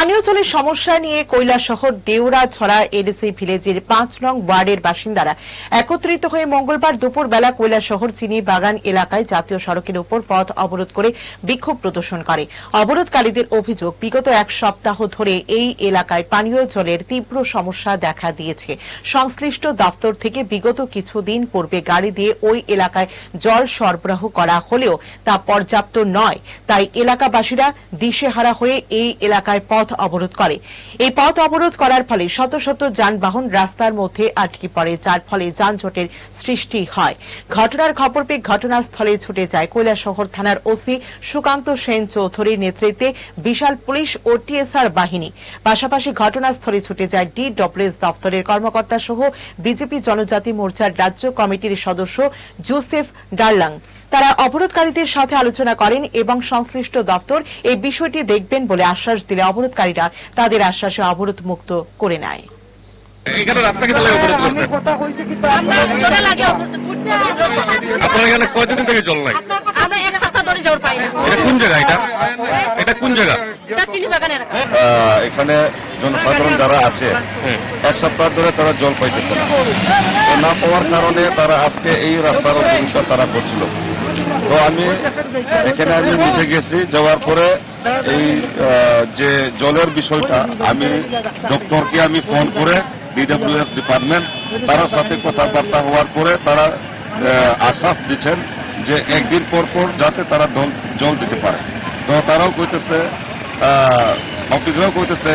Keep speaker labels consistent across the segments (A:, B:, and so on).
A: পানীয় জলের সমস্যা নিয়ে কৈলাসহর দেউরাছড়া এডিসি ভিলেজের ৫ নং ওয়ার্ডের বাসিন্দারা একত্রিত হয়ে মঙ্গলবার দুপুরবেলা কৈলাসহর চিনি বাগান এলাকায় জাতীয় সড়কের উপর পথ অবরোধ করে বিক্ষোভ প্রদর্শন করে। অবরোধকারীদের অভিযোগ, বিগত এক সপ্তাহ ধরে এই এলাকায় পানীয় জলের তীব্র সমস্যা দেখা দিয়েছে। সংশ্লিষ্ট দপ্তর থেকে বিগত কিছুদিন পূর্বে গাড়ি দিয়ে ওই এলাকায় জল সরবরাহ করা হলেও তা পর্যাপ্ত নয়। তাই এলাকাবাসীরা দিশেহারা হয়ে এই এলাকায় পথ অবরোধ করে। এই পথ অবরোধ করার ফলে শত শত যানবাহন রাস্তার মধ্যে আটকে পড়ে, যার ফলে যানজটের সৃষ্টি হয়। ঘটনার খবর পেয়ে ঘটনাস্থলে ছুটে যায় কৈলাসহর থানার ওসি সুকান্ত সেন চৌধুরীর নেতৃত্বে বিশাল পুলিশ ও টিএসআর বাহিনী। পাশাপাশি ঘটনাস্থলে ছুটে যায় ডিডব্লিউএস দপ্তরের কর্মকর্তা সহ বিজেপি জনজাতি মোর্চার রাজ্য কমিটির সদস্য জোসেফ ডার্লাং। তারা অবরোধকারীদের সাথে আলোচনা করেন এবং সংশ্লিষ্ট দপ্তর এই বিষয়টি দেখবেন বলে আশ্বাস দিলে অবরোধকারীরা তাদের আশ্বাসে অবরোধ মুক্ত করে নেয়।
B: এখানে রাস্তা কেটে অবরোধ করছেন? আপনার এখানে কয়দিন থেকে জল নাই?
C: আমরা এক সপ্তাহ ধরে জল পাই না।
B: এটা কোন জায়গা? এটা কোন জায়গা?
C: এটা চিনি বাগান এলাকা।
D: এখানে জনসাধারণ যারা আছে এক সপ্তাহ ধরে তারা জল পাইতেছে না পাওয়ার কারণে তারা আজকে এই রাস্তার অভিযোগ তারা করছিল। তো আমি নিজে গেছি, যাওয়ার পরে এই যে জলের বিষয়টা আমি দপ্তরকে আমি ফোন করে ডিডব্লিউএস ডিপার্টমেন্ট তার সাথে কথাবার্তা হওয়ার পরে তারা আশ্বাস দিচ্ছেন যে একদিন পর পর যাতে তারা জল দিতে পারে। তো তারাও কইতেছে, অফিসরাও কইতেছে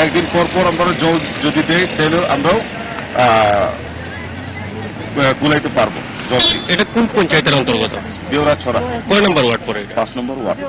D: একদিন পর পর আমরা জল যদি দেই তাহলে আমরাও কুলাইতে পারবো।
B: এটা কোন পঞ্চায়েতের অন্তর্গত?
D: দেউরাছড়া।
B: কয় নম্বর ওয়ার্ড পরে?
D: ৫ নম্বর ওয়ার্ড।